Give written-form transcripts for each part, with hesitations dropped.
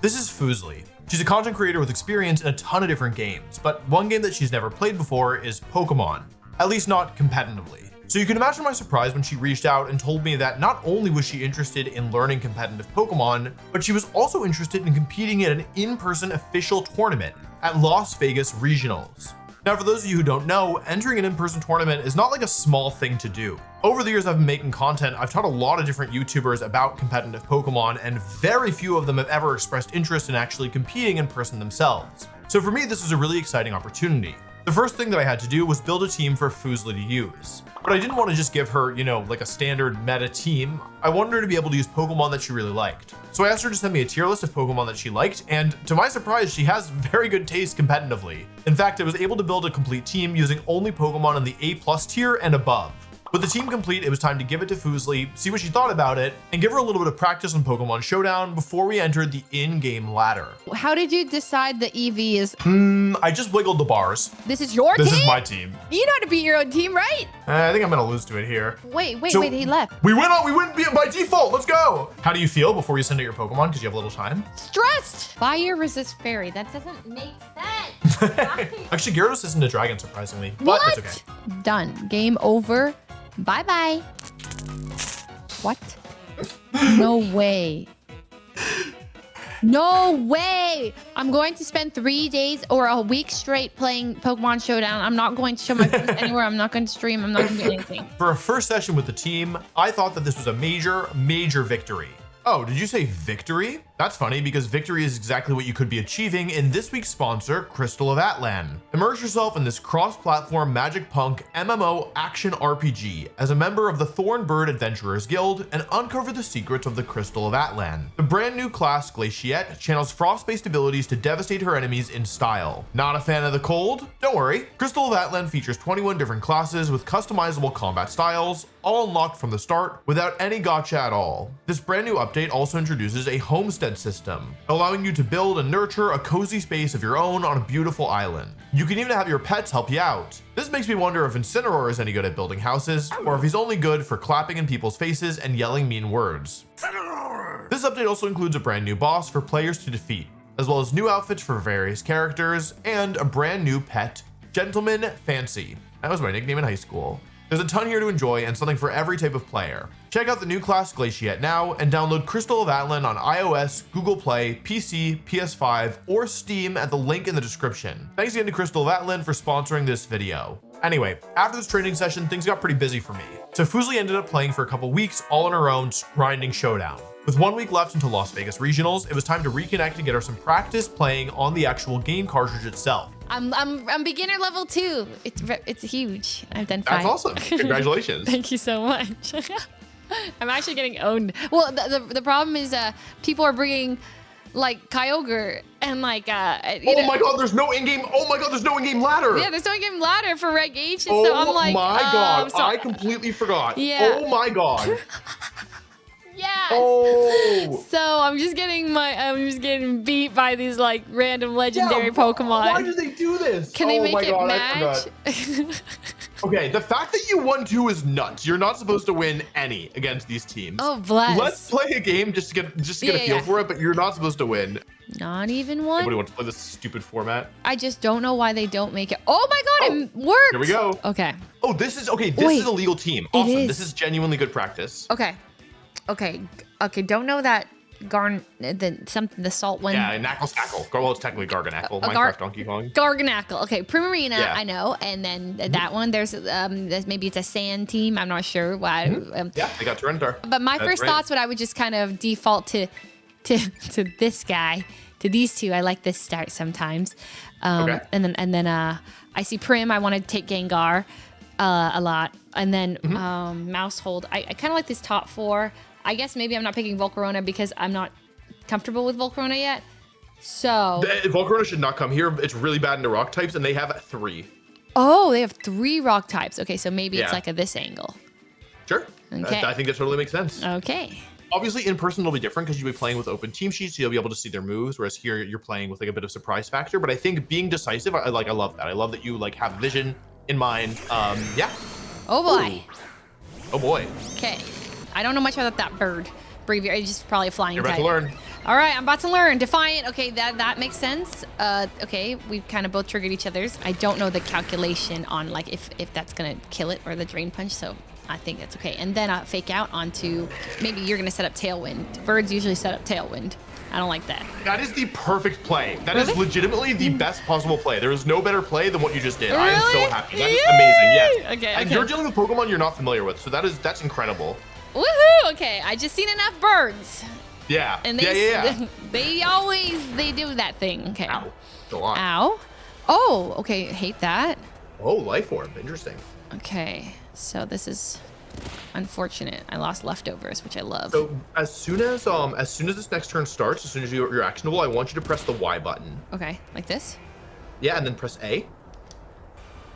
This is Fuslie. She's a content creator with experience in a ton of different games, but one game that she's never played before is Pokemon, at least not competitively. So you can imagine my surprise when she reached out and told me that not only was she interested in learning competitive Pokemon, but she was also interested in competing in an in-person official tournament at Las Vegas Regionals. Now, for those of you who don't know, entering an in-person tournament is not like a small thing to do. Over the years I've been making content, I've taught a lot of different YouTubers about competitive Pokemon, and very few of them have ever expressed interest in actually competing in person themselves. So for me, this was a really exciting opportunity. The first thing that I had to do was build a team for Fuslie to use. But I didn't want to just give her, like a standard meta team. I wanted her to be able to use Pokemon that she really liked. So I asked her to send me a tier list of Pokemon that she liked, and to my surprise, she has very good taste competitively. In fact, I was able to build a complete team using only Pokemon in the A+ tier and above. With the team complete, it was time to give it to Fuslie, see what she thought about it, and give her a little bit of practice on Pokemon Showdown before we entered the in-game ladder. How did you decide the EV is? I just wiggled the bars. This is your team? This is my team. You know how to beat your own team, right? I think I'm gonna lose to it here. Wait, So, he left. We win by default, let's go! How do you feel before you send out your Pokemon, because you have a little time? Stressed! Fire resist fairy, that doesn't make sense. Actually, Gyarados isn't a dragon, surprisingly, but What? it's okay. Done, game over. Bye-bye. What? No way. No way! I'm going to spend 3 days or a week straight playing Pokemon Showdown. I'm not going to show my friends anywhere. I'm not going to stream. I'm not going to do anything. For a first session with the team, I thought that this was a major victory. Oh, did you say victory? That's funny because victory is exactly what you could be achieving in this week's sponsor, Crystal of Atland. Immerse yourself in this cross-platform Magic Punk MMO action RPG as a member of the Thornbird Adventurers Guild and uncover the secrets of the Crystal of Atland. The brand new class Glaciette channels frost-based abilities to devastate her enemies in style. Not a fan of the cold? Don't worry. Crystal of Atland features 21 different classes with customizable combat styles, all unlocked from the start without any gotcha at all. This brand new update also introduces a homestead system, allowing you to build and nurture a cozy space of your own on a beautiful island. You can even have your pets help you out. This makes me wonder if Incineroar is any good at building houses, or if he's only good for clapping in people's faces and yelling mean words. This update also includes a brand new boss for players to defeat, as well as new outfits for various characters, and a brand new pet, Gentleman Fancy. That was my nickname in high school. There's a ton here to enjoy and something for every type of player. Check out the new class Glaciette now and download Crystal of Atland on iOS, Google Play, PC, PS5, or Steam at the link in the description. Thanks again to Crystal of Atland for sponsoring this video. Anyway, after this training session, things got pretty busy for me. So Fuslie ended up playing for a couple weeks all on her own, grinding Showdown. With 1 week left until Las Vegas Regionals, it was time to reconnect and get her some practice playing on the actual game cartridge itself. I'm beginner level 2. It's huge. I've done 5. That's awesome. Congratulations. Thank you so much. I'm actually getting owned. Well, the problem is people are bringing like Kyogre and like oh my god, there's no in-game. Oh my god, there's no in-game ladder. Yeah, there's no in-game ladder for Reg H. And oh so I'm like, my god, so, I completely forgot. Yeah. Oh my god. Yes. Oh. So I'm just getting beat by these like random legendary Pokemon. Why do they do this? Can they oh make my it god, match? Okay, the fact that you won 2 is nuts. You're not supposed to win any against these teams. Oh, bless. Let's play a game just to get a feel for it, but you're not supposed to win. Not even one. Nobody wants to play this stupid format. I just don't know why they don't make it. Oh my god, it worked. Here we go. Okay. Oh, this is a legal team. Awesome. This is genuinely good practice. Okay. Don't know that the salt one. Yeah, Knackle Stackle. Well, it's technically Garganackle. Minecraft Donkey Kong. Garganackle. Okay, Primarina, Yeah. I know, and then that one. There's maybe it's a sand team. I'm not sure why. Yeah, they got Tyranitar. But my first thoughts would I would just kind of default to this guy, to these two. I like this start sometimes. And then I see Prim. I want to take Gengar a lot, and then Mousehold. I kind of like this top 4. I guess maybe I'm not picking Volcarona because I'm not comfortable with Volcarona yet. So Volcarona should not come here. It's really bad into rock types, and they have 3. Oh, they have 3 rock types. Okay, so maybe it's like this angle. Sure. Okay. I think that totally makes sense. Okay. Obviously, in person it'll be different because you'll be playing with open team sheets, so you'll be able to see their moves. Whereas here you're playing with like a bit of surprise factor. But I think being decisive, I love that. I love that you like have vision in mind. Yeah. Oh boy. Ooh. Oh boy. Okay. I don't know much about that bird. Braviary is just probably a flying You're about type. to learn. All right, I'm about to learn. Defiant. Okay, that makes sense. Okay, we've kind of both triggered each other's. I don't know the calculation on like if that's gonna kill it or the drain punch, so I think that's okay. And then fake out onto, maybe you're gonna set up Tailwind. Birds usually set up Tailwind. I don't like that. That is the perfect play. That Really? is legitimately the best possible play. There is no better play than what you just did. I am Really? so happy. That is amazing. Yes. Okay, And okay. you're dealing with Pokemon you're not familiar with, so that's incredible. Woohoo! Okay, I just seen enough birds. Yeah. And they yeah. they do that thing. Okay. Ow. Go on. Ow. Oh, okay. Hate that. Oh, life orb. Interesting. Okay. So this is unfortunate. I lost leftovers, which I love. So as soon as this next turn starts, as soon as you're actionable, I want you to press the Y button. Okay, like this. Yeah, and then press A.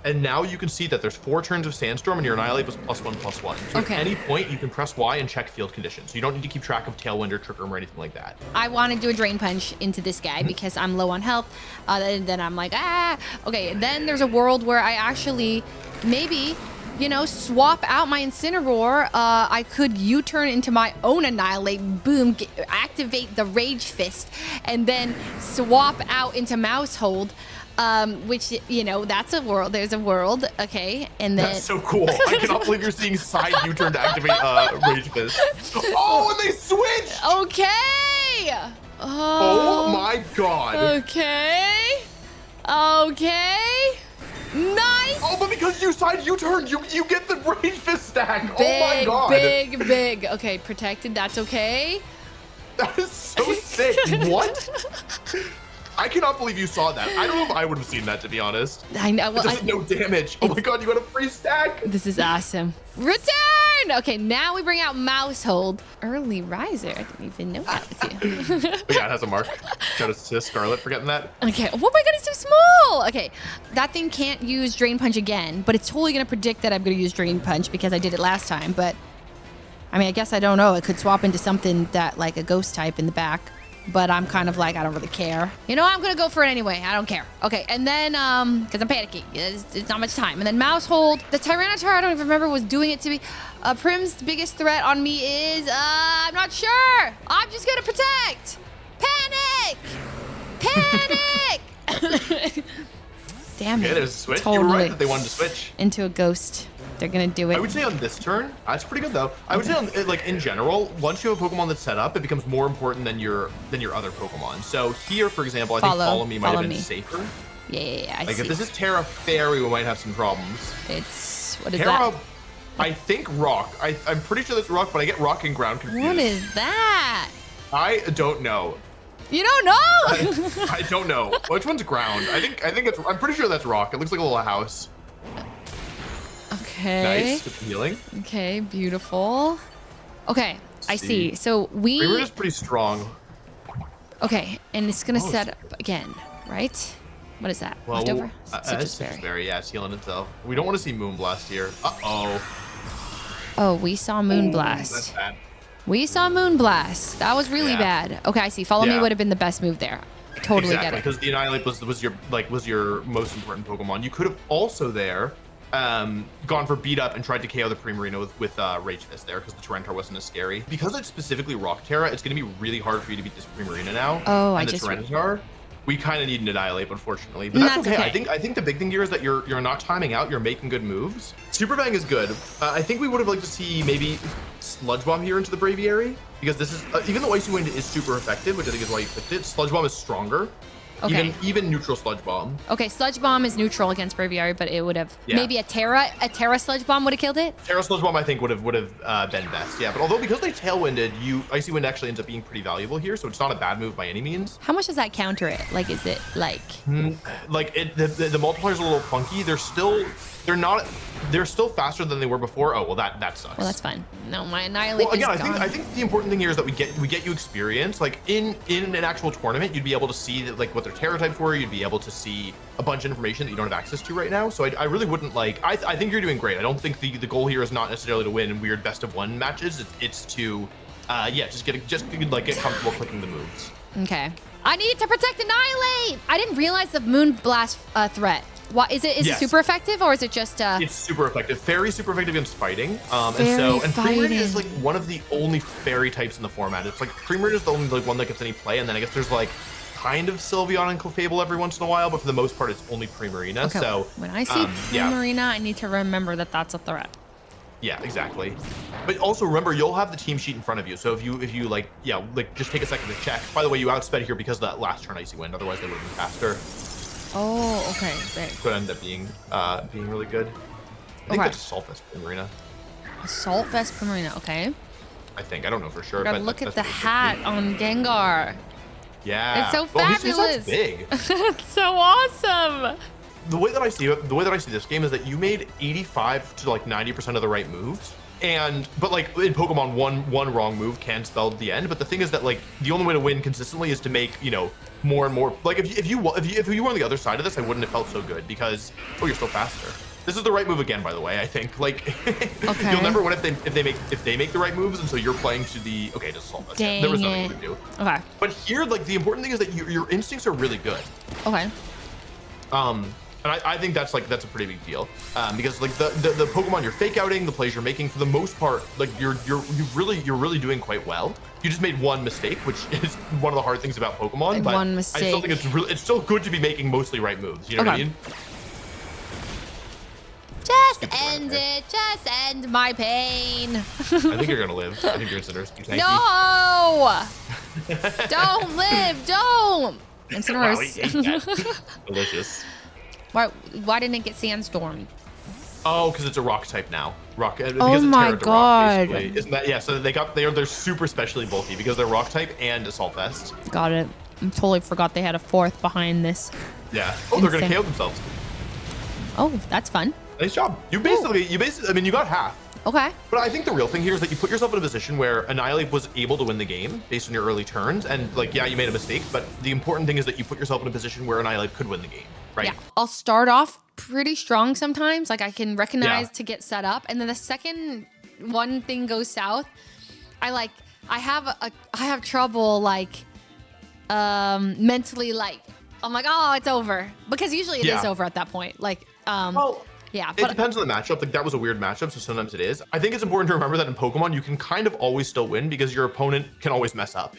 And now you can see that there's 4 turns of Sandstorm and your Annihilate was +1/+1. So Okay. at any point you can press Y and check field conditions. So you don't need to keep track of Tailwind or Trick Room or anything like that. I want to do a Drain Punch into this guy because I'm low on health. Then I'm like, ah. Okay, then there's a world where I actually maybe, you know, swap out my Incineroar. I could U-turn into my own Annihilate, boom, activate the Rage Fist, and then swap out into Mouse Hold. Which, you know, that's a world. There's a world, okay, and then That's so cool. I cannot believe you're seeing side U-turn to activate Rage Fist. Oh, and they switched! okay. Oh my god. Okay. Okay. Nice. Oh, but because you side U-turn, you get the Rage Fist stack. Big, Oh my god. big. Okay, protected. That's okay. That is so sick. What? I cannot believe you saw that. I don't know if I would have seen that, to be honest. I know. It Well, does no damage. Oh my god, you got a free stack. this is awesome. Return. Okay, now we bring out Mouse Hold. Early riser. I didn't even know that was you. But yeah, it has a mark. Shout out to Scarlet for getting that. Okay. Oh my god, it's so small. Okay, that thing can't use Drain Punch again, but it's totally gonna predict that I'm gonna use Drain Punch because I did it last time. But I mean, I guess I don't know. It could swap into something that like a ghost type in the back. But I'm kind of like, I don't really care. You know, I'm gonna go for it anyway. I don't care. Okay, and then, because I'm panicky. It's not much time. And then Mouse Hold. The Tyranitar, I don't even remember, was doing it to me. Prim's biggest threat on me is, I'm not sure. I'm just gonna protect. Panic! Damn it. Okay, there's a switch. Totally. You were right that they wanted to switch. Into a ghost. They're gonna do it. I would say on this turn, that's pretty good though. I would say on like in general, once you have a Pokemon that's set up, it becomes more important than your other Pokemon. So here, for example, I think Follow Me might have been safer. Yeah, I like see. if this is Terra Fairy, we might have some problems. It's what is Terra, that? I think Rock. I'm pretty sure that's Rock, but I get Rock and Ground confused. What is that? I don't know. You don't know? I don't know. Which one's Ground? I think it's. I'm pretty sure that's Rock. It looks like a little house. Okay. Nice. With the healing. Okay, beautiful. Okay, I see. So we were just pretty strong. Okay, and it's gonna set up again, right? What is that? Well, Leftover? Citrus Berry. Yeah, it's healing itself. We don't want to see Moonblast here. Uh-oh. Oh, we saw Moonblast. That's bad. We saw Moonblast. That was really bad. Okay, I see. Follow Me would have been the best move there. Totally exactly, get it. because the Annihilate was your most important Pokemon. You could have also there gone for Beat Up and tried to KO the Primarina with Rage Fist there, because the Tyranitar wasn't as scary. Because it's specifically Rock Terra, it's going to be really hard for you to beat this Primarina now. Oh, and the Tyranitar. We kind of need an Annihilate, unfortunately, but that's okay. I think the big thing here is that you're not timing out. You're making good moves. Super Bang is good. I think we would have liked to see maybe Sludge Bomb here into the Braviary, because this is even though Icy Wind is super effective, which I think is why you picked it. Sludge Bomb is stronger. Okay. Even neutral Sludge Bomb. Okay, Sludge Bomb is neutral against Braviary, but it would have maybe a Terra Sludge Bomb would have killed it. Terra Sludge Bomb I think would have been best. Yeah, but although because they Tailwinded, Icy Wind actually ends up being pretty valuable here, so it's not a bad move by any means. How much does that counter it? Like, is it like? The multiplyer's a little funky. They're still faster than they were before. Oh well, that sucks. Well, that's fine. No, my Annihilate is gone. I think the important thing here is that we get you experience. Like in an actual tournament, you'd be able to see that, like what their Terra types were. You'd be able to see a bunch of information that you don't have access to right now. So I really wouldn't like. I think you're doing great. I don't think the goal here is not necessarily to win in weird best of one matches. It's to just get comfortable clicking the moves. Okay. I need to protect Annihilate. I didn't realize the Moonblast threat. What is it? Is it super effective or is it just? It's super effective. Fairy super effective against fighting. And fighting. Pre-Marine is like one of the only fairy types in the format. It's like Pre-Marine is the only like one that gets any play, and then I guess there's like kind of Sylveon and Clefable every once in a while, but for the most part, it's only Pre-Marina. Okay. So when I see Pre-Marina, I need to remember that that's a threat. Yeah, exactly. But also remember, you'll have the team sheet in front of you. So if you like, just take a second to check. By the way, you outsped here because of that last turn Icy Wind. Otherwise, they would have been faster. Oh, okay. Right. Could end up being really good. I think that's Assault Vest Primarina. Assault Vest Primarina, okay. I think. I don't know for sure. Gotta look at the hat on Gengar. Yeah. It's so fabulous. He's big. It's so awesome. The way that I see this game is that you made 85 to like 90% of the right moves. But like in Pokemon, one wrong move can spell the end. But the thing is that like the only way to win consistently is to make, more and more. Like if you were on the other side of this, I wouldn't have felt so good because you're still faster. This is the right move again, by the way. I think like okay. You'll never win if they make the right moves, and so you're playing to the just Assault Vest. There was nothing you could do. Okay. But here, like the important thing is that your instincts are really good. Okay. And I think that's a pretty big deal because like the Pokemon you're fake outing, the plays you're making, for the most part, like you're really doing quite well. You just made one mistake, which is one of the hard things about Pokemon. But one mistake. I still think it's still good to be making mostly right moves. You know what I mean? Just end it. Just end my pain. I think you're gonna live. I think you're Incinerus. No! Don't live. Don't. Incinerus. Delicious. Why didn't it get Sandstorm? Oh, because it's a rock type now. Rock. Oh my god! Rock, isn't that? Yeah. So they're super specially bulky because they're rock type and Assault Vest. Got it. I totally forgot they had a fourth behind this. Yeah. Oh, they're gonna KO themselves. Oh, that's fun. Nice job. You basically. I mean, you got half. Okay. But I think the real thing here is that you put yourself in a position where Annihilate was able to win the game based on your early turns, and like, yeah, you made a mistake, but the important thing is that you put yourself in a position where Annihilate could win the game, right? Yeah. I'll start off pretty strong sometimes. Like I can recognize to get set up, and then the second one thing goes south, I have trouble like mentally like I'm like, oh, it's over, because usually it is over at that point. Like yeah, it depends on the matchup. Like that was a weird matchup, so sometimes it is. I think it's important to remember that in Pokemon, you can kind of always still win because your opponent can always mess up,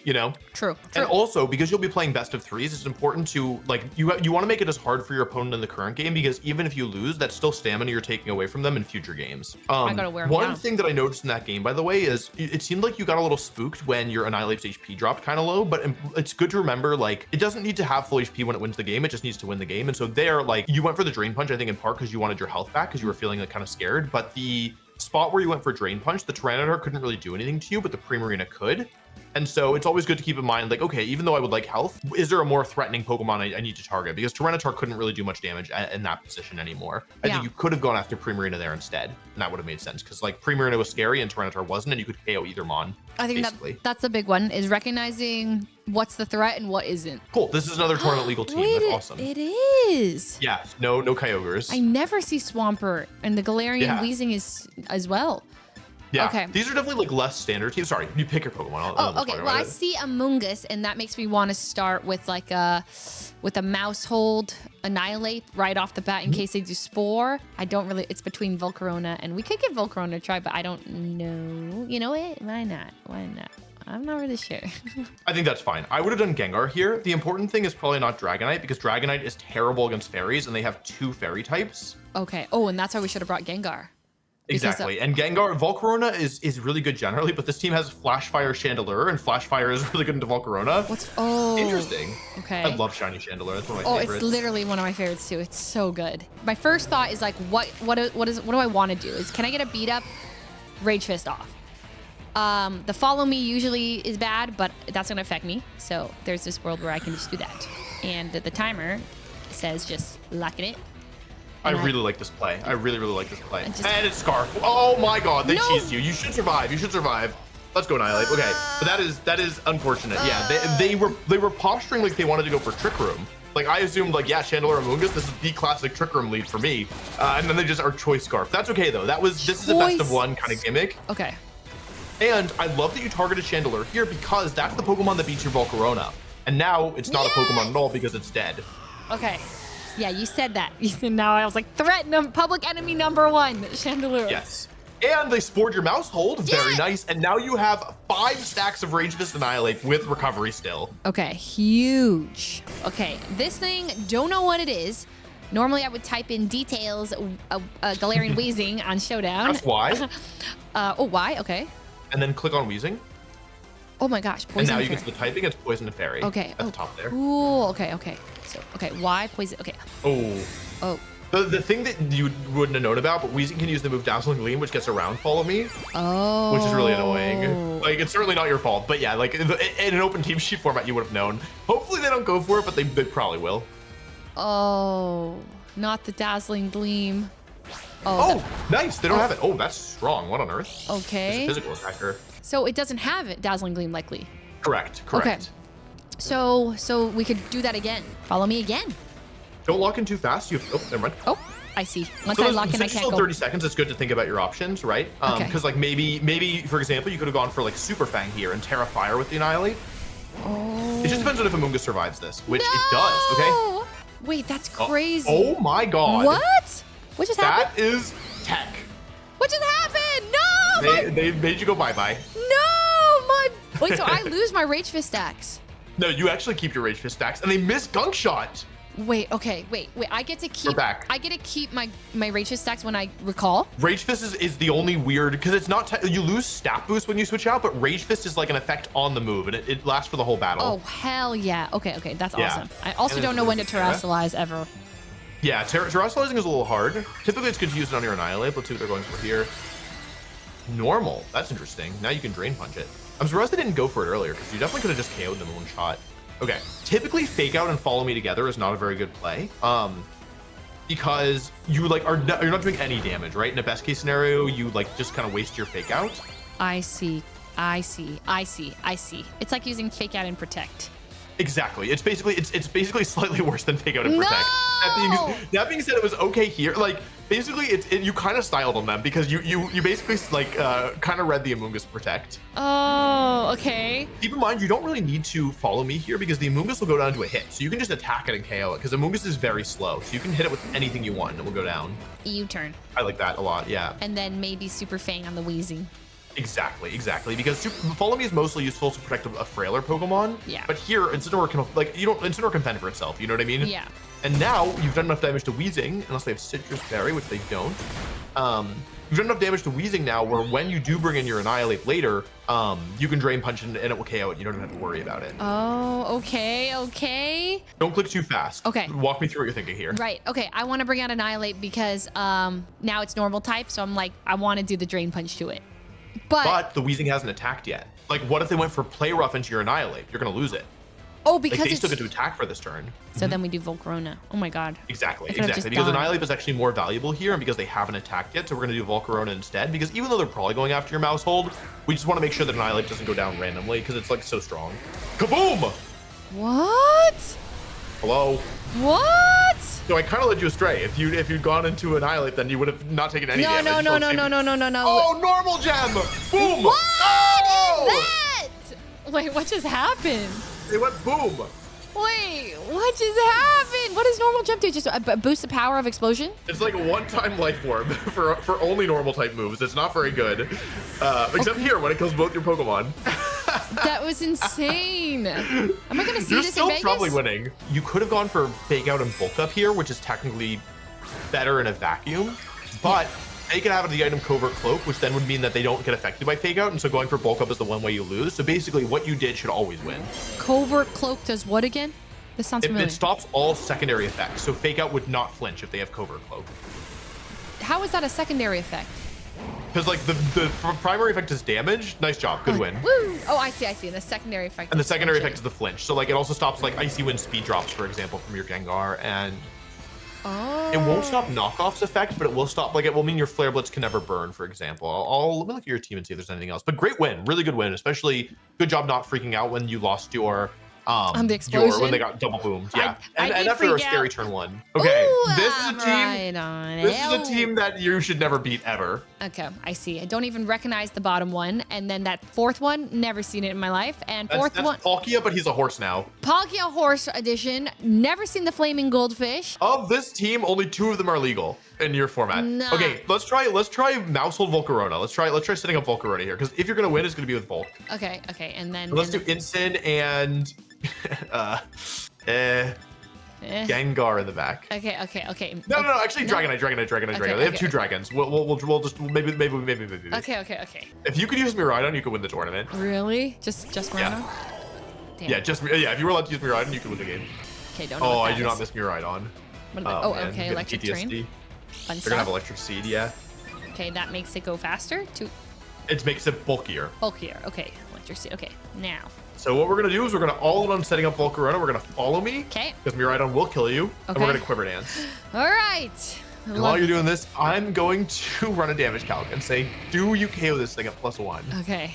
True. And also, because you'll be playing best of threes, it's important to like you want to make it as hard for your opponent in the current game, because even if you lose, that's still stamina you're taking away from them in future games. I gotta wear one thing that I noticed in that game, by the way, is it seemed like you got a little spooked when your Annihilate's HP dropped kind of low, but it's good to remember, like, it doesn't need to have full HP when it wins the game, it just needs to win the game. And so there, like, you went for the Drain Punch, I think in part because you wanted your health back, because you were feeling like kind of scared, but the spot where you went for Drain Punch, the Tyranitar couldn't really do anything to you, but the Primarina could. And so it's always good to keep in mind, like, okay, even though I would like health, is there a more threatening Pokemon I need to target? Because Tyranitar couldn't really do much damage in that position anymore. I think you could have gone after Primarina there instead, and that would have made sense, because like Primarina was scary and Tyranitar wasn't, and you could KO either Mon. I think that's a big one, is recognizing what's the threat and what isn't. Cool. This is another tournament legal team. That's awesome. It is. Yeah. No Kyogres. I never see Swampert, and the Galarian Weezing is as well. Yeah. Okay. These are definitely like less standard teams. Sorry, you pick your Pokemon. Okay. Well, I see Amoonguss, and that makes me want to start with like a Mouse Hold Annihilate right off the bat in case they do Spore. It's between Volcarona, and we could give Volcarona a try, but I don't know. You know what? Why not? I'm not really sure. I think that's fine. I would have done Gengar here. The important thing is probably not Dragonite, because Dragonite is terrible against fairies, and they have 2 fairy types. Okay. Oh, and that's why we should have brought Gengar. Exactly. And Volcarona is really good generally, but this team has Flash Fire Chandelure, and Flash Fire is really good into Volcarona. Interesting. Okay. I love Shiny Chandelure. That's one of my favorites. It's literally one of my favorites too. It's so good. My first thought is like, what do I want to do? Can I get a beat up Rage Fist off? The follow me usually is bad, but that's gonna affect me. So there's this world where I can just do that. And the timer says just lock it. I really like this play. I really like this play. And it's Scarf. Oh my god, they cheesed you. You should survive. Let's go Annihilate. Okay, but that is unfortunate. Yeah, they were posturing like they wanted to go for Trick Room. Like I assumed like, yeah, Chandelure and Amoonguss, this is the classic Trick Room lead for me. And then they just are Choice Scarf. That's okay though. This is a best of one kind of gimmick. Okay. And I love that you targeted Chandelure here, because that's the Pokemon that beats your Volcarona. And now it's not a Pokemon at all because it's dead. Okay. Yeah, you said that. You said now I was like, public enemy number 1, Chandelure. Yes. And they spored your mouse hold. Very nice. And now you have 5 stacks of Rage Fist Annihilate with recovery still. Okay, huge. Okay, this thing, don't know what it is. Normally I would type in details, Galarian Wheezing on Showdown. That's why. Why? Okay. And then click on Wheezing. Oh my gosh, Poison And now you Fairy. get to the typing, it's Poison and Fairy. Okay. At the top there. Cool. Okay. So, why Poison? Okay. Oh. The thing that you wouldn't have known about, but Weezing can use the move Dazzling Gleam, which gets around Follow Me. Oh. Which is really annoying. Like, it's certainly not your fault, but yeah, like in an open team sheet format, you would have known. Hopefully they don't go for it, but they probably will. Oh, not the Dazzling Gleam. Oh, nice. They don't have it. Oh, that's strong. What on earth? Okay. It's a physical attacker. So it doesn't have it, Dazzling Gleam, likely. Correct. Okay. So we could do that again. Follow me again. Don't lock in too fast. You have, oh, never mind. Oh, I see. Once I lock in, I can't go. 30 seconds. It's good to think about your options, right? Because like maybe for example, you could have gone for like Super Fang here and Terra Fire with the Annihilate. Oh. It just depends on if Amoonguss survives this, which it does. Okay. Wait, that's crazy. Oh my God. What? What just happened? That is tech. What just happened? No. They made you go bye-bye. No, wait. So I lose my Rage Fist stacks. No, you actually keep your Rage Fist stacks, and they miss Gunk Shot. Wait, okay, wait. I get to keep. We're back. I get to keep my Rage Fist stacks when I recall. Rage Fist is the only weird because it's not you lose stat boost when you switch out, but Rage Fist is like an effect on the move, and it lasts for the whole battle. Oh hell yeah! Okay, that's awesome. I also don't know when to Terrasilize ever. Yeah, Terrasilizing is a little hard. Typically, it's good to use it on your Annihilate. Let's see what they're going for here. Normal. That's interesting. Now you can Drain Punch it. I'm surprised they didn't go for it earlier because you definitely could have just KO'd them in one shot. Okay, typically Fake Out and Follow Me together is not a very good play, because you like you're not doing any damage, right? In a best case scenario, you like just kind of waste your Fake Out. I see. It's like using Fake Out and Protect. Exactly. It's basically slightly worse than Fake Out and Protect. No! That being said, it was okay here. Like basically, you kind of styled on them because you basically like kind of read the Amoonguss Protect. Oh, okay. Keep in mind, you don't really need to Follow Me here because the Amoonguss will go down to a hit, so you can just attack it and KO it because Amoonguss is very slow, so you can hit it with anything you want and it will go down. U-turn. I like that a lot. Yeah. And then maybe Super Fang on the Wheezing. Exactly. Because Follow Me is mostly useful to protect a frailer Pokemon. Yeah. But here, Incineroar can fend for itself. You know what I mean? Yeah. And now you've done enough damage to Weezing, unless they have Citrus Berry, which they don't. You've done enough damage to Weezing now, where when you do bring in your Annihilate later, you can Drain Punch and it will KO it. You don't even have to worry about it. Oh, okay. Don't click too fast. Okay. Walk me through what you're thinking here. Right. Okay. I want to bring out Annihilate because now it's normal type, so I'm like, I want to do the Drain Punch to it. But the Weezing hasn't attacked yet. Like, what if they went for Play Rough into your Annihilate? You're going to lose it. Oh, because like, they still get to attack for this turn. So then we do Volcarona. Oh my God. Exactly. Because Annihilate is actually more valuable here, and because they haven't attacked yet, so we're going to do Volcarona instead. Because even though they're probably going after your mouse hold, we just want to make sure that Annihilate doesn't go down randomly because it's like so strong. Kaboom! What? Hello? What? So I kind of led you astray. If you'd gone into Annihilate, then you would have not taken any damage. No. Oh, normal gem! Boom! What Oh! is that? Wait, what just happened? It went boom. Wait, what just happened? What does normal jump do? Just boost the power of explosion? It's like a one-time life form for only normal type moves. It's not very good, except here when it kills both your Pokemon. That was insane. Am I gonna see You're this still in Vegas? probably winning. You could have gone for Fake Out and Bulk Up here, which is technically better in a vacuum, but they can have the item Covert Cloak, which then would mean that they don't get affected by Fake Out, and so going for Bulk Up is the one way you lose. So basically, what you did should always win. Covert Cloak does what again? This sounds familiar. It stops all secondary effects, so Fake Out would not flinch if they have Covert Cloak. How is that a secondary effect? Because like the primary effect is damage. Nice job, good win. Woo! Oh, I see. And the secondary effect. And the secondary effect is the flinch. So like it also stops like Icy Wind speed drops, for example, from your Gengar, and it won't stop knockoffs effect, but it will stop, like it will mean your Flare Blitz can never burn, for example. Let me look at your team and see if there's anything else. But great win, really good win, especially good job not freaking out when you lost your On the explosion? when they got double boomed. Yeah. I And did after a freak scary out. turn 1. Okay. Ooh, This is a team. right on. This is a team that you should never beat ever. Okay, I see. I don't even recognize the bottom one. And then that fourth one, never seen it in my life. And fourth one, Palkia, but he's a horse now. Palkia Horse Edition. Never seen the flaming goldfish. Of this team, only 2 of them are legal in your format. Nah. Okay, let's try Mousehold Volcarona. Let's try setting up Volcarona here, because if you're gonna win, it's gonna be with Volk. Okay, and then Let's do Incin and Gengar in the back. Okay. No, actually Dragonite. They have 2 dragons. We'll just maybe. Okay. If you could use Miraidon, you could win the tournament. Really? Just Miraidon? Damn. Yeah, if you were allowed to use Miraidon, you could win the game. Okay, don't know Oh, what I that do is. not miss Miraidon. What Oh, about, man, okay, you get electric PTSD. train. Fun They're gonna have stuff. electric seed, yeah. Okay, that makes it go faster. It makes it bulkier. Bulkier. Okay, electric seed. Okay, now. So what we're gonna do is we're gonna all in on setting up Volcarona. We're gonna follow me. Okay. Because Miraidon will kill you. And Okay. we're gonna Quiver Dance. All right. And while you're doing this, I'm going to run a damage calc and say, do you KO this thing at +1? Okay.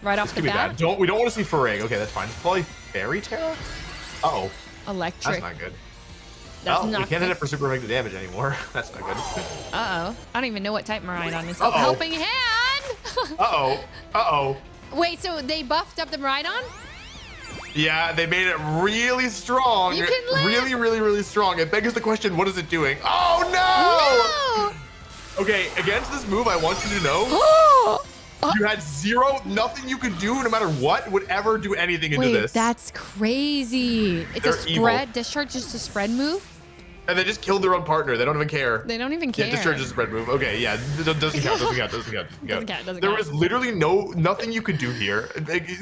Right off This the could be bat. bad. We don't want to see Farang. Okay, that's fine. It's probably Fairy Tale. Uh-oh. Electric. That's not good. That's We not can't hit good. it for super effective damage anymore. That's not good. Uh-oh. I don't even know what type Miraidon is. Uh-oh. Helping hand! Uh-oh. Wait, so they buffed up the Miraidon? Yeah, they made it really strong. You can live. Really, really, really strong. It begs the question, what is it doing? Oh, no! Okay, against this move, I want you to know, No! you had nothing you could do, no matter what, would ever do anything into Wait, this. that's crazy. It's They're a spread. Discharge is a spread move? And they just killed their own partner. They don't even care. They don't even care. Yeah, discharge is a spread move. Okay, yeah, doesn't count. There was literally nothing you could do here.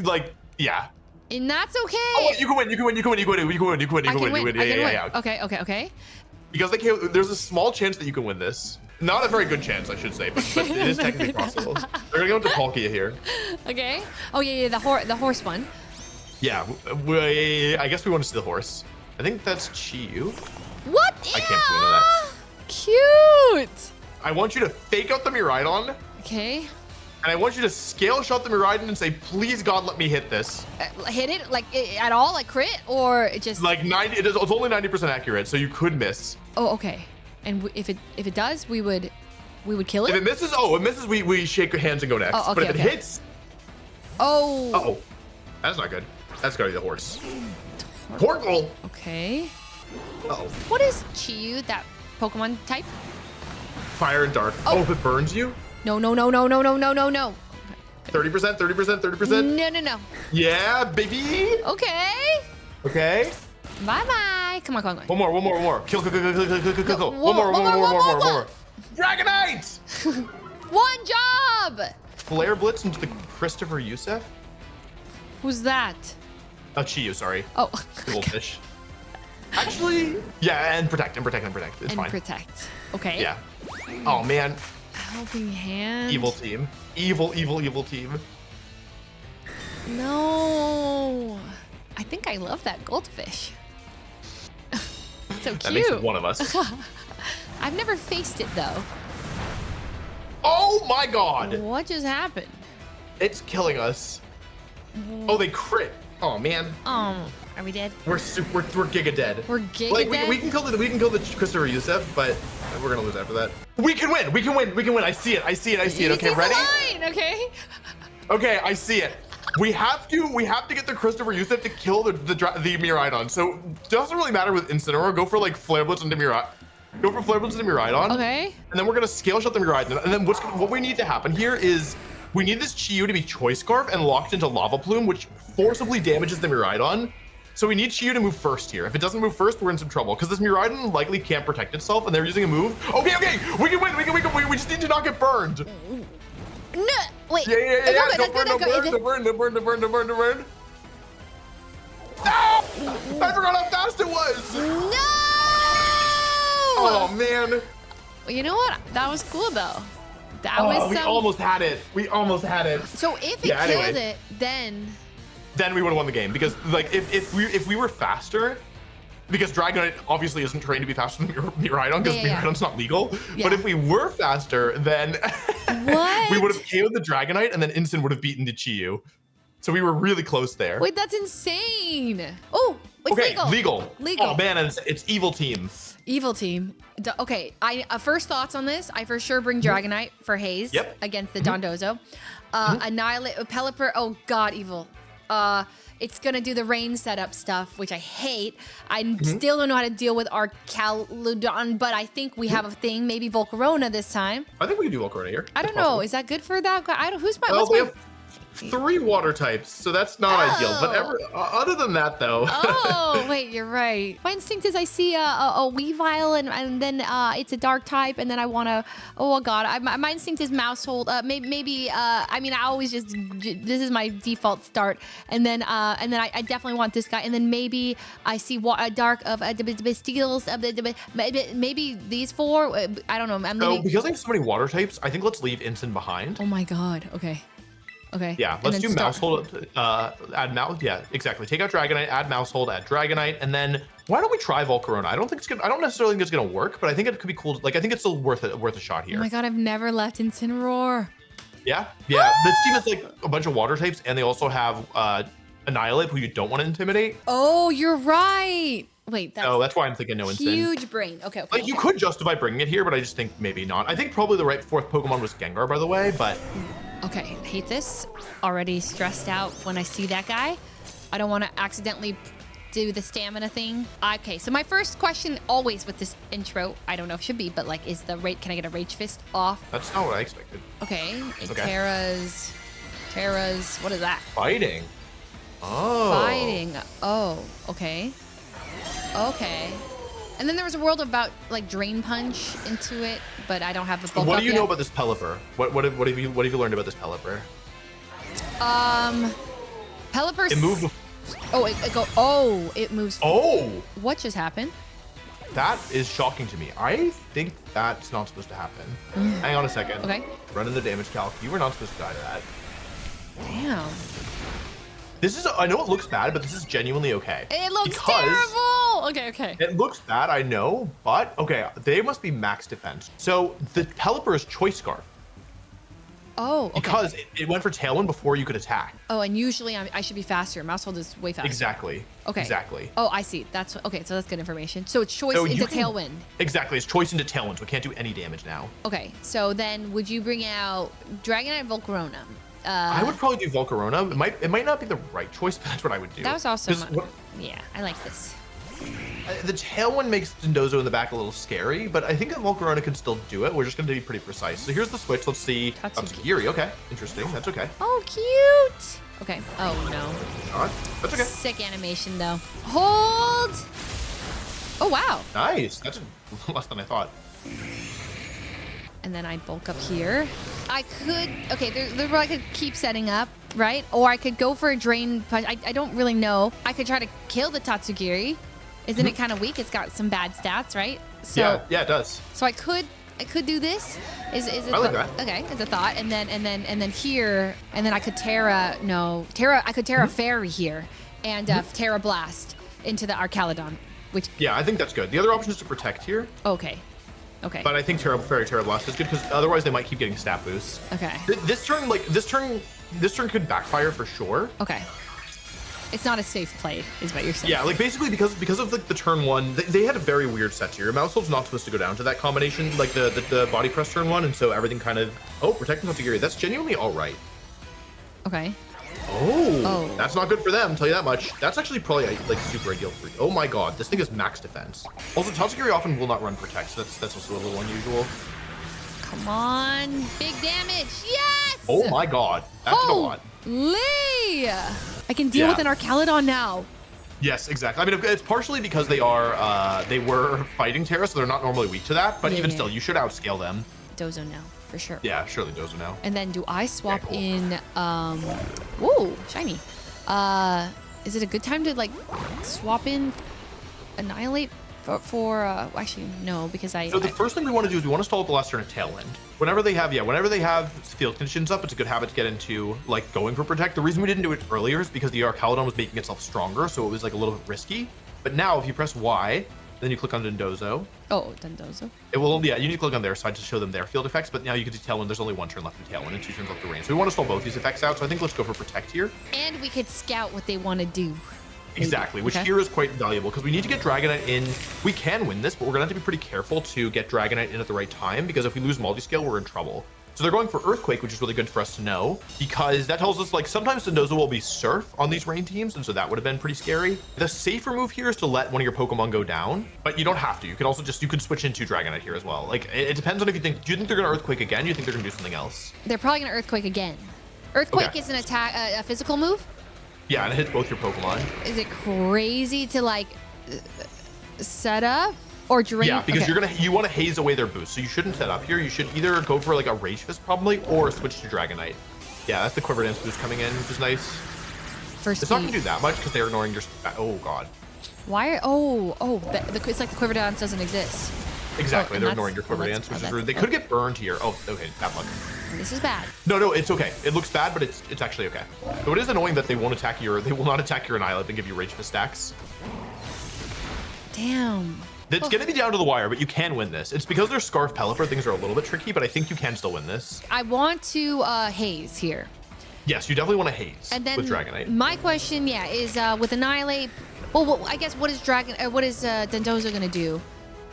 Like, yeah. And that's okay. Oh, you can win. I can win. Yeah. Okay. Because there's a small chance that you can win this. Not a very good chance, I should say, but it is technically possible. They're gonna go into Palkia here. Okay. Oh yeah, the horse one. Yeah, I guess we want to see the horse. I think that's Chiyu. What? I can't believe that. Cute. I want you to fake out the Miraidon, Okay. and I want you to scale shot the Miraidon and say, please God, let me hit this. Hit it like at all, like crit, or it just Like 90, it's only 90% accurate, so you could miss. Oh, okay. And if it does, we would kill If it. it misses, we shake hands and go next. Oh, But okay, if it okay. hits, Oh. that's not good. That's gotta be the horse. Torkoal. Okay. Uh-oh. What is Chiyu, that Pokemon type? Fire and dark. Oh. Oh, if it burns you? No. 30%. No. Yeah, baby. Okay. Okay. Bye. Come on. One more. Kill. No, One more. Dragonite! One job. Flare Blitz into the Christopher Youssef? Who's that? Oh, Chiyu, sorry. Oh. The goldfish. Actually, yeah, and protect. It's And fine. protect. Okay. Yeah. Oh, man. Helping hand. Evil team. Evil team. No. I think I love that goldfish. So cute. That makes it one of us. I've never faced it though. Oh my God. What just happened? It's killing us. Oh, they crit. Oh, man. Are we dead? We're giga dead. We're giga Like dead? we can kill the Christopher Youssef, but we're gonna lose after that. We can win. I see it. Okay, ready? Line, okay. Okay, I see it. We have to get the Christopher Youssef to kill the Miraidon. So it doesn't really matter with Incineroar. Go for like Flare Blitz into Miraidon. Okay. And then we're gonna scale shot the Miraidon. And then what we need to happen here is we need this Chiyu to be Choice Scarf and locked into Lava Plume, which forcibly damages the Miraidon. So we need Chiyu to move first here. If it doesn't move first, we're in some trouble because this Miraidon likely can't protect itself, and they're using a move. Okay, we can win. We just need to not get burned. No, wait. Yeah. Don't burn. No burn. No! I forgot how fast it was. No! Oh man. Well, you know what? That was cool though. That Oh, was we almost had it. So if it Yeah, killed anyway. it, then Then we would have won the game because like if we were faster, because Dragonite obviously isn't trained to be faster than Miraidon because Yeah. Miraidon's not legal. Yeah. But if we were faster, then What? we would have KO'd the Dragonite and then Incin would have beaten the Chiyu. So we were really close there. Wait, that's insane. Oh, it's Okay, legal. Oh man, and it's evil team. Evil team. Okay, I first thoughts on this. I for sure bring Dragonite for Haze against the Dondozo. Annihilate Pelipper. Oh god, evil. It's gonna do the rain setup stuff, which I hate. I still don't know how to deal with Arcaludon, but I think we have a thing. Maybe Volcarona this time. I think we can do Volcarona here. I don't know. Is that good for that guy? I don't. Who's my? Well, what's we my? have 3 water types, so that's not ideal. But other than that, though. Oh, wait, you're right. My instinct is I see a Weavile, and then it's a dark type, and then I want to. Oh god, my instinct is Mousehold. Maybe. I mean, I always just this is my default start, and then I definitely want this guy, and then maybe I see a dark of Bastiles. Maybe these 4. I don't know. So because I have so many water types, I think let's leave Incin behind. Oh my god. Okay. Okay. Yeah, let's do Mousehold, add Mouse. Yeah, exactly. Take out Dragonite, add Mousehold, add Dragonite, and then why don't we try Volcarona? I don't necessarily think it's gonna work, but I think it could be cool. Like, I think it's still worth a shot here. Oh my god, I've never left Yeah. Incineroar. This team has like a bunch of water types, and they also have Annihilate, who you don't want to intimidate. Oh, you're right. Wait, that's why I'm thinking no Incin. Huge brain. Okay. Like, you could justify bringing it here, but I just think maybe not. I think probably the right 4th Pokemon was Gengar, by the way, but. Okay, hate this. Already stressed out when I see that guy. I don't want to accidentally do the stamina thing. Okay, so my first question always with this intro, I don't know if it should be, but like, is the rate? Can I get a Rage Fist off? That's not what I expected. Okay, Terra's. What is that? Fighting. Oh. Fighting. Oh, okay. Okay. And then there was a world about like Drain Punch into it, but I don't have the bulk What up do you yet. know about this Pelipper? What have you learned about this Pelipper? Pelipper. It moved. It moves. Oh. What just happened? That is shocking to me. I think that's not supposed to happen. Hang on a second. Okay. Run in the damage calc. You were not supposed to die to that. Damn. This is, I know it looks bad, but this is genuinely okay. It looks terrible. Okay. It looks bad, I know, but okay, they must be max defense. So the Pelipper is Choice Scarf. Oh, okay. Because it went for Tailwind before you could attack. Oh, and usually I should be faster. Mousehold is way faster. Exactly. Okay. Exactly. Oh, I see. Okay, so that's good information. So it's choice into Tailwind. Exactly, it's choice into Tailwind, so it can't do any damage now. Okay, so then would you bring out Dragonite and Volcarona? I would probably do Volcarona. It might not be the right choice, but that's what I would do. That was also yeah, I like this. The Tailwind makes Dondozo in the back a little scary, but I think that Volcarona can still do it. We're just going to be pretty precise. So here's the switch. Let's see. Tatsugiri. Okay, interesting. That's okay. Oh, cute. Okay. Oh, no. All right. That's okay. Sick animation, though. Hold. Oh, wow. Nice. That's less than I thought. And then I bulk up here. I could, okay, there's where I could keep setting up, right? Or I could go for a Drain Punch. I don't really know. I could try to kill the Tatsugiri. Isn't it kind of weak? It's got some bad stats, right? So, yeah, it does. So I could do this. Is it I like that. Okay, as a thought. And then here, and then I could I could Terra Fairy here and Terra Blast into the Arcaludon, which. Yeah, I think that's good. The other option is to protect here. Okay. But I think Terra Blast is good because otherwise they might keep getting stat boosts. Okay. This turn could backfire for sure. Okay. It's not a safe play, is what you're saying. Yeah, like basically because of the turn 1, they had a very weird set here. Mousehold's not supposed to go down to that combination, like the body press turn 1, and so everything kind of protecting Tatsugiri. That's genuinely all right. Okay. Oh, that's not good for them, tell you that much. That's actually probably like super ideal for you. Oh my god, this thing is max defense. Also, Tatsugiri often will not run protect, so that's also a little unusual. Come on, big damage, yes! Oh my god, that did a lot. Holy! I can deal with an Arcaludon now. Yes, exactly. I mean, it's partially because they were fighting Terra, so they're not normally weak to that, but even still, you should outscale them. Dozo now, for sure. Yeah, surely Dozo now. And then do I swap in, whoa, shiny. Is it a good time to like swap in Annihilate for actually no, because So the first thing we want to do is we want to stall at the last turn of Tailwind. Whenever they have field conditions up, it's a good habit to get into like going for protect. The reason we didn't do it earlier is because the Arcaludon was making itself stronger, so it was like a little bit risky. But now if you press Y, Then you click on Dondozo. Oh, Dondozo. It will, yeah, you need to click on their side to show them their field effects, but now you can see Tailwind, there's only one turn left in Tailwind and 2 turns left to range. So we want to stall both these effects out, so I think let's go for Protect here. And we could scout what they want to do. Exactly, which here is quite valuable because we need to get Dragonite in. We can win this, but we're going to have to be pretty careful to get Dragonite in at the right time because if we lose multi-scale, we're in trouble. So they're going for Earthquake, which is really good for us to know because that tells us like sometimes Dondozo will be Surf on these rain teams, and so that would have been pretty scary. The safer move here is to let one of your Pokemon go down, but you don't have to. You can also you can switch into Dragonite here as well. Like it depends on if you think, do you think they're going to Earthquake again? Do you think they're going to do something else? They're probably going to Earthquake again. Earthquake is an attack, a physical move? Yeah, and it hits both your Pokemon. Is it crazy to like set up? Or drain? Yeah, because you want to haze away their boost. So you shouldn't set up here. You should either go for like a Rage Fist probably or switch to Dragonite. Yeah, that's the Quiver Dance boost coming in, which is nice. First it's not going to do that much because they're ignoring your... Oh, God. Why are... it's like the Quiver Dance doesn't exist. Exactly. They're ignoring your Quiver Dance, which is rude. They could get burned here. Oh, okay. Bad luck. This is bad. No, it's okay. It looks bad, but it's actually okay. So it is annoying that they won't attack your... They will not attack your Annihilape and give you Rage Fist stacks. Damn. It's going to be down to the wire, but you can win this. It's because they're Scarf Pelipper, things are a little bit tricky, but I think you can still win this. I want to haze here. Yes, you definitely want to haze and then with Dragonite. My question, is with Annihilate. Well, I guess what is Dondozo gonna do?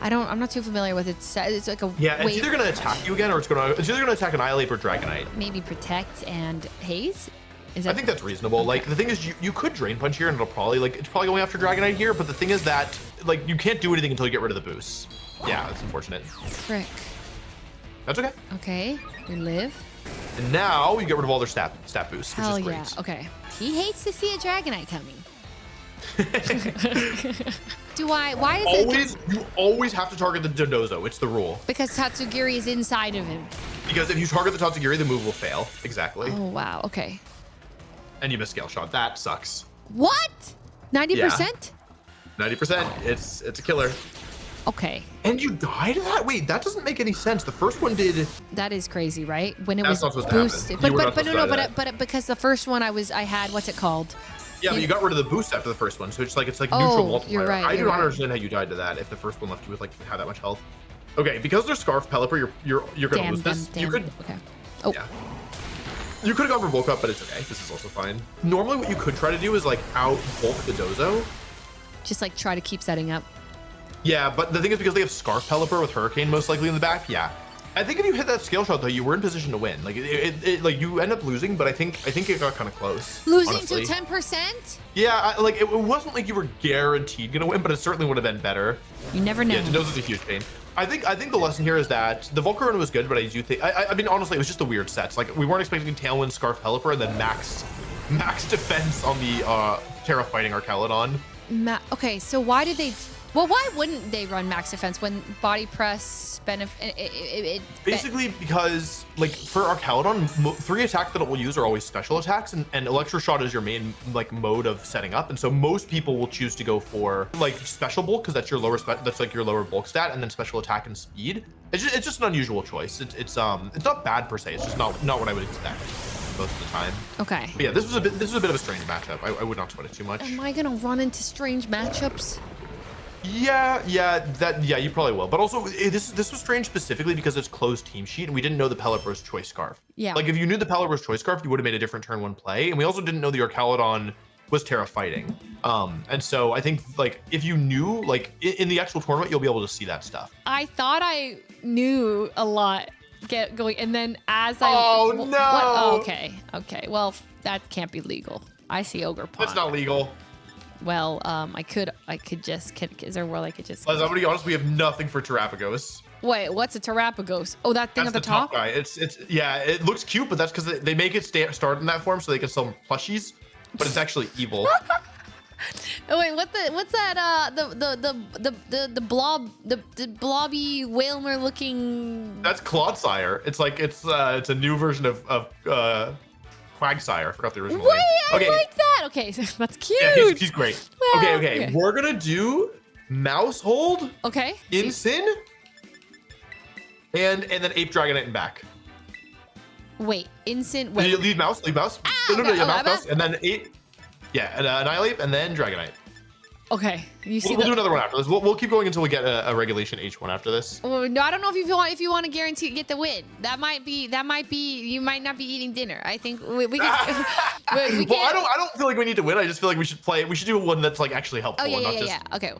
I'm not too familiar with it. It's like a it's either gonna attack you again, or it's either gonna attack Annihilate or Dragonite. Maybe Protect and haze. I think that's reasonable. Okay. Like the thing is, you could Drain Punch here, and it's probably going after Dragonite here. But the thing is that like you can't do anything until you get rid of the boost. Yeah, that's unfortunate. Frick. That's okay. Okay, we live. And now you get rid of all their stat boosts, which Hell is great. Yeah. Okay. He hates to see a Dragonite coming. Why is it? You always have to target the Dondozo. It's the rule. Because Tatsugiri is inside of him. Because if you target the Tatsugiri, the move will fail. Exactly. Oh wow. Okay. And you miss Scale Shot. That sucks. What? 90%? 90%. It's a killer. Okay. And you died to that? Wait, that doesn't make any sense. The first one did. That is crazy, right? When it That's was not supposed boosted. To happen. But because the first one I had what's it called? Yeah, but you got rid of the boost after the first one, so it's like neutral multiplier. You're right. I do not understand how you died to that if the first one left you with like how that much health. Okay, because they're Scarf Pelipper, you're gonna lose this. Okay. Oh. Yeah. You could have gone for bulk up, but it's okay. This is also fine. Normally, what you could try to do is like out bulk the Dozo. Just like try to keep setting up. Yeah, but the thing is because they have Scarf Pelipper with Hurricane most likely in the back. Yeah. I think if you hit that Scale Shot though, you were in position to win. Like like you end up losing, but I think it got kind of close. Losing honestly. to 10%? Yeah, like it wasn't like you were guaranteed gonna win, but it certainly would have been better. You never know. Yeah, Dondozo's a huge pain. I think the lesson here is that the Volcarona was good, but I do think I mean honestly it was just the weird sets. Like we weren't expecting Tailwind, Scarf Pelipper, and then max defense on the Terra Fighting Archaludon. Okay, so why did they? Well, why wouldn't they run max defense when body press benefit? Basically, because like for Archaludon, 3 attacks that it will use are always special attacks, and Electro Shot is your main like mode of setting up, and so most people will choose to go for like Special Bulk because that's your that's like your lower bulk stat, and then Special Attack and Speed. It's just an unusual choice. It's not bad per se. It's just not what I would expect most of the time. Okay. But yeah, this was a bit of a strange matchup. I would not sweat it too much. Am I gonna run into strange matchups? Yeah, you probably will. But also, this was strange specifically because it's closed team sheet, and we didn't know the Pelipper's Choice Scarf. Yeah. Like, if you knew the Pelipper's Choice Scarf, you would have made a different turn 1 play. And we also didn't know the Archaludon was Terra Fighting. And so I think, like, if you knew, like, in the actual tournament, you'll be able to see that stuff. I thought I knew a lot going, and then as I... Oh, no! Oh, okay. Well, that can't be legal. I see Ogre Pond. That's not legal. Well, I could just, is there a world I could just... I'm gonna be honest, we have nothing for Terrapagos. Wait, what's a Terrapagos? Oh, that thing that's at the top? Guy. Yeah, it looks cute, but that's because they make it start in that form so they can sell plushies, but it's actually evil. Oh, wait, what's that? The blobby Whalmer looking... That's Clodsire. It's a new version of Quagsire. I forgot the original name. I like that. Okay, that's cute. Yeah, he's great. Well, okay. We're gonna do Mouse Hold. Okay. Incin. And then Ape Dragonite and back. Wait, Incin. Wait. You leave Mouse. Ow, no, mouse. And then Ape. Yeah, and Annihilate and then Dragonite. Okay, you see We'll do another one after this. We'll keep going until we get a regulation H1 after this. Oh, no, I don't know if you want to guarantee get the win. That might be you might not be eating dinner. I think we can. Well, I don't feel like we need to win. I just feel like we should play. We should do one that's like actually helpful. Oh yeah, and not yeah, just, yeah. Okay.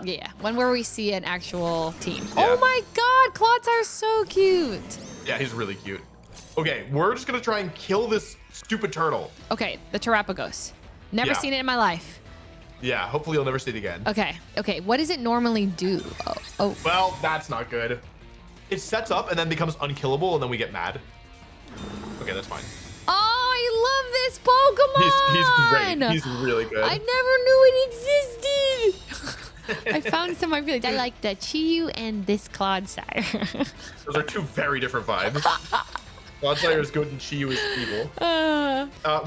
Yeah. One where we see an actual team. Yeah. Oh my God, Clodsire so cute. Yeah, he's really cute. Okay, we're just gonna try and kill this stupid turtle. Okay, the Terapagos. Never seen it in my life. Yeah, hopefully you'll never see it again. Okay. What does it normally do? Oh. Well, that's not good. It sets up and then becomes unkillable, and then we get mad. Okay, that's fine. Oh, I love this Pokemon. He's great. He's really good. I never knew it existed. I found some I really I like the Chiyu and this Clodsire. Those are two very different vibes. Clodsire is good and Chiyu is evil.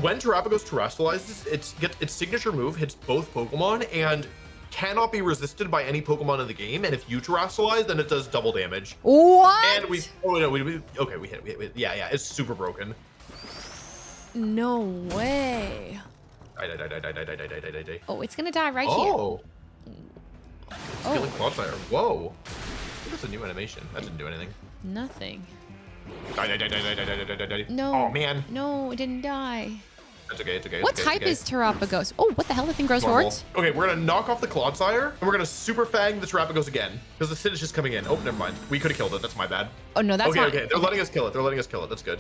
When Terapagos terrestrializes, its signature move hits both Pokemon and cannot be resisted by any Pokemon in the game. And if you terrestrialize, then it does double damage. What? And we hit it. Yeah, it's super broken. No way. Die. Oh, it's gonna die right here. Oh. Killing Clodsire. Whoa. That's a new animation. That didn't do anything. Nothing. Die. No. Oh, man. No, it didn't die. That's okay. It's okay. What type is Terapagos? Oh, what the hell? That thing grows Normal. hordes? Okay, we're gonna knock off the Clodsire, and we're gonna super fang the Terapagos again. Because the Sid is just coming in. Oh, never mind. We could have killed it. That's my bad. Oh, no, that's not. Okay. They're letting us kill it. That's good.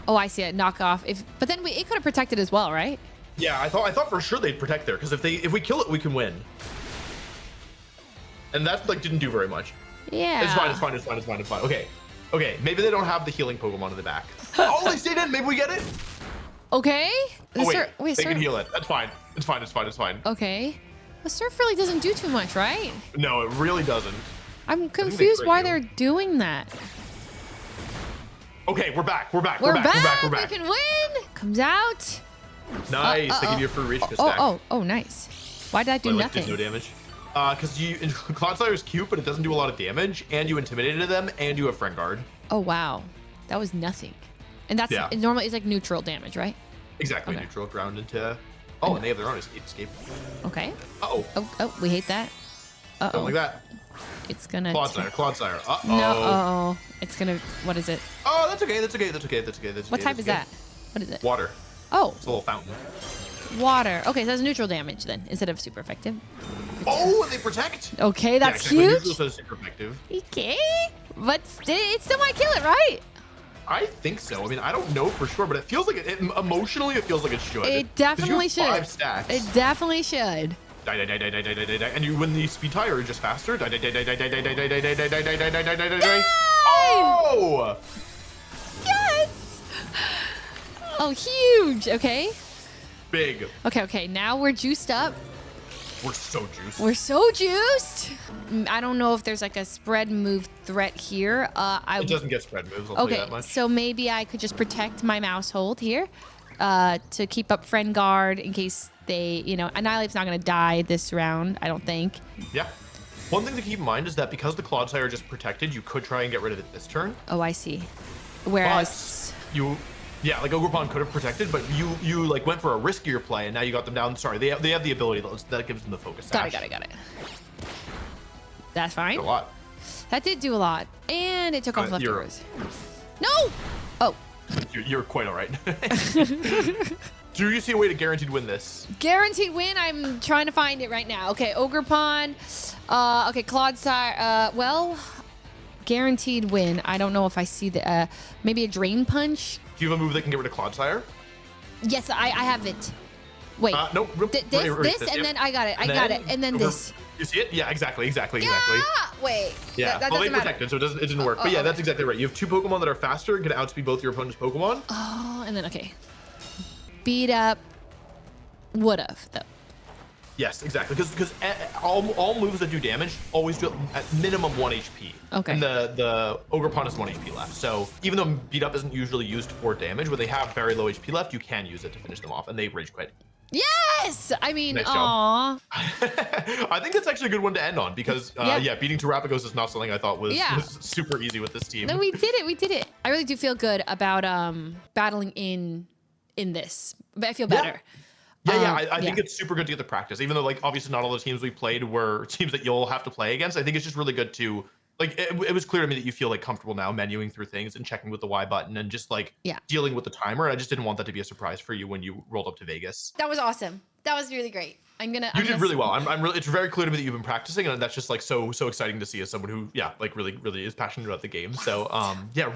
Oh, I see it. Knock off. But then it could have protected as well, right? Yeah, I thought for sure they'd protect there, because if we kill it, we can win. And that didn't do very much. Yeah. It's fine. Okay, maybe they don't have the healing Pokemon in the back. Oh, they stayed in. Maybe we get it. Okay. Oh, wait, they can heal it. That's fine. It's fine. Okay. The Surf really doesn't do too much, right? No, it really doesn't. I'm confused why they're doing that. Okay, we're back. We're back. We can win. Comes out. Nice. They give you a free reach stack. Oh, nice. Why did I do nothing? Did no damage. Because Clodsire is cute, but it doesn't do a lot of damage, and you intimidated them, and you have Friend Guard. Oh wow, that was nothing. And that's normally it's like neutral damage, right? Exactly, neutral, ground into. Oh, and they have their own escape. Okay. Oh, we hate that. Don't like that. It's gonna. Clodsire. No. It's gonna. What is it? Oh, that's okay. What type is that? What is it? Water. Oh. It's a little fountain. Water. Okay, so that's neutral damage then, instead of super effective. Oh, and they protect. Okay, that's huge. Neutral says super effective. Okay, but it still might kill it, right? I think so. I mean, I don't know for sure, but it feels like emotionally, it feels like it should. It definitely should. 5 stacks. It definitely should. Die. And you win the speed tire just faster. Die. Oh! Yes! Oh, huge. Okay. Big. Okay. Now we're juiced up. We're so juiced. I don't know if there's like a spread move threat here. It doesn't get spread moves, I'll tell you that much. So maybe I could just protect my Mousehold here to keep up Friend Guard in case they, Annihilate's not going to die this round, I don't think. Yeah. One thing to keep in mind is that because the Clodsire just protected, you could try and get rid of it this turn. Oh, I see. Whereas... Yeah, like Ogerpon could have protected, but you went for a riskier play, and now you got them down. Sorry, they have the ability that gives them the focus. Got it. That's fine. A lot. That did do a lot, and it took off leftovers. No! Oh. You're quite all right. Do you see a way to guaranteed win this? Guaranteed win? I'm trying to find it right now. Okay, Ogerpon. Okay, Clodsire. Well, guaranteed win. I don't know if I see the maybe a Drain Punch. Do you have a move that can get rid of Clodsire? Yes, I have it. Wait. No. This, and then I got it. And then this. You see it? Yeah, exactly. Yeah. Wait. Yeah. That well, they doesn't protected, so it didn't work. But yeah, that's exactly right. You have 2 Pokemon that are faster and can outspeed both your opponent's Pokemon. Oh, and then beat up. Would've though. Yes, exactly. Because all moves that do damage always do at minimum 1 HP. Okay. And the Ogerpon has 1 HP left. So even though beat up isn't usually used for damage, when they have very low HP left, you can use it to finish them off, and they rage quit. Yes! I mean, nice aw. I think that's actually a good one to end on because, beating Terapagos is not something I thought was super easy with this team. No, we did it. I really do feel good about battling in this. But I feel better. I think it's super good to get the practice, even though like obviously not all the teams we played were teams that you'll have to play against. I think it's just really good to like, it was clear to me that you feel like comfortable now menuing through things and checking with the Y button and just like dealing with the timer. And I just didn't want that to be a surprise for you when you rolled up to Vegas. That was awesome. That was really great. You did really well. I'm really, it's very clear to me that you've been practicing, and that's just like so exciting to see as someone who like really is passionate about the game. So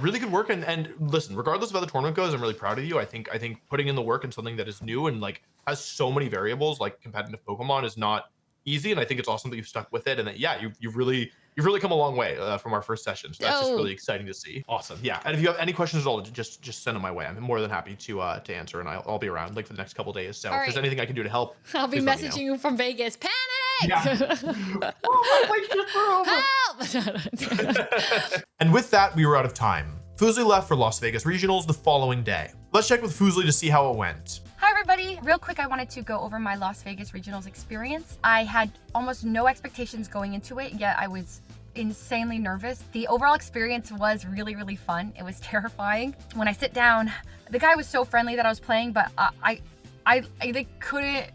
really good work. And listen, regardless of how the tournament goes, I'm really proud of you. I think putting in the work in something that is new and like has so many variables like competitive Pokemon is not easy, and I think it's awesome that you've stuck with it, and that you've really come a long way from our first session. So that's just really exciting to see. Awesome. Yeah. And if you have any questions at all, just send them my way. I'm more than happy to answer, and I'll be around like for the next couple days. So if there's anything I can do to help, I'll be messaging you from Vegas. Panic! Yeah. Help! And with that, we were out of time. Fuslie left for Las Vegas Regionals the following day. Let's check with Fuslie to see how it went. Hi everybody, real quick I wanted to go over my Las Vegas Regionals experience. I had almost no expectations going into it, yet I was insanely nervous. The overall experience was really fun. It was terrifying. When I sit down, the guy was so friendly that I was playing, but I like couldn't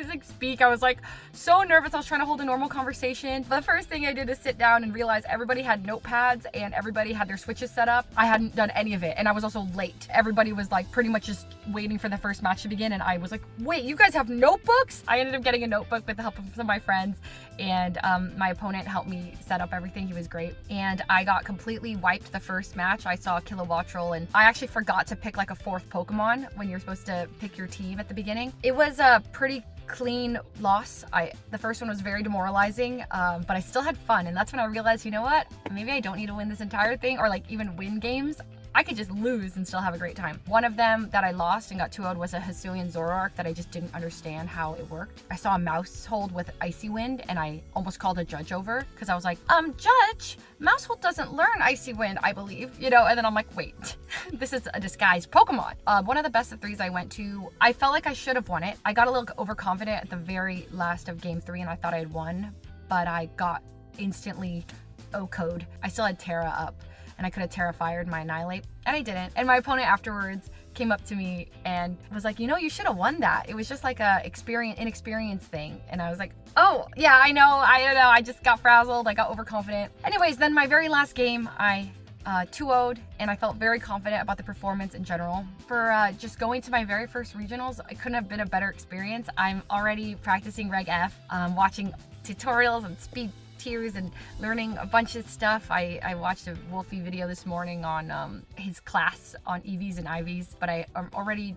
like speak. I was like so nervous. I was trying to hold a normal conversation. The first thing I did is sit down and realize everybody had notepads and everybody had their switches set up. I hadn't done any of it, and I was also late. Everybody was like pretty much just waiting for the first match to begin, and I was like, wait, you guys have notebooks? I ended up getting a notebook with the help of some of my friends, and my opponent helped me set up everything. He was great, and I got completely wiped the first match. I saw Kilowattrel, and I actually forgot to pick like a fourth Pokemon when you're supposed to pick your team at the beginning. It was a pretty clean loss. The first one was very demoralizing, but I still had fun, and that's when I realized, you know what, maybe I don't need to win this entire thing or like even win games. I could just lose and still have a great time. One of them that I lost and got 2-0'd was a Hisuian Zoroark that I just didn't understand how it worked. I saw a mouse hold with Icy Wind, and I almost called a judge over because I was like, Judge, mouse hold doesn't learn Icy Wind, I believe, you know, and then I'm like, wait, this is a disguised Pokemon. One of the best of threes I went to, I felt like I should have won it. I got a little overconfident at the very last of game 3 and I thought I had won, but I got instantly O-code. I still had Terra up, and I could have Terra Fired my Annihilate, and I didn't. And my opponent afterwards came up to me and was like, you know, you should have won that. It was just like a inexperience thing. And I was like, oh, yeah, I know. I just got frazzled. I got overconfident. Anyways, then my very last game, I 2-0'd, and I felt very confident about the performance in general. For just going to my very first regionals, it couldn't have been a better experience. I'm already practicing Reg F, watching tutorials and speed tiers and learning a bunch of stuff. I watched a Wolfey video this morning on his class on EVs and IVs, but I am already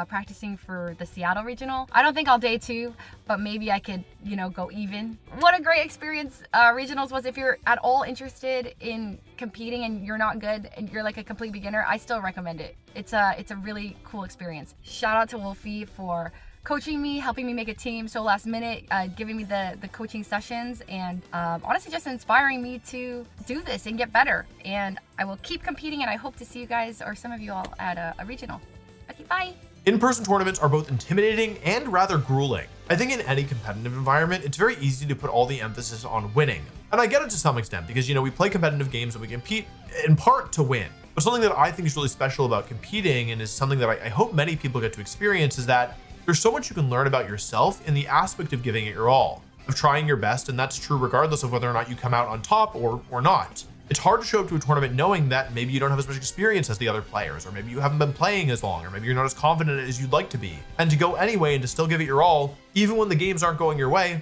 practicing for the Seattle regional. I don't think I'll day 2, but maybe I could, you know, go even. What a great experience regionals was. If you're at all interested in competing and you're not good and you're like a complete beginner, I still recommend it. It's a really cool experience. Shout out to Wolfey for coaching me, helping me make a team so last minute, giving me the coaching sessions, and honestly just inspiring me to do this and get better. And I will keep competing, and I hope to see you guys or some of you all at a regional. Okay, bye. In-person tournaments are both intimidating and rather grueling. I think in any competitive environment, it's very easy to put all the emphasis on winning. And I get it to some extent because, you know, we play competitive games and we compete in part to win. But something that I think is really special about competing, and is something that I hope many people get to experience, is that there's so much you can learn about yourself in the aspect of giving it your all, of trying your best, and that's true regardless of whether or not you come out on top or not. It's hard to show up to a tournament knowing that maybe you don't have as much experience as the other players, or maybe you haven't been playing as long, or maybe you're not as confident as you'd like to be. And to go anyway and to still give it your all, even when the games aren't going your way,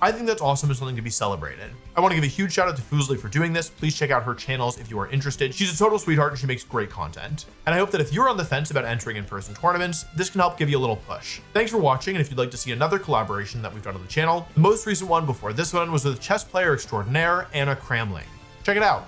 I think that's awesome and something to be celebrated. I want to give a huge shout out to Fuslie for doing this. Please check out her channels if you are interested. She's a total sweetheart and she makes great content. And I hope that if you're on the fence about entering in-person tournaments, this can help give you a little push. Thanks for watching, and if you'd like to see another collaboration that we've done on the channel, the most recent one before this one was with chess player extraordinaire Anna Cramling. Check it out.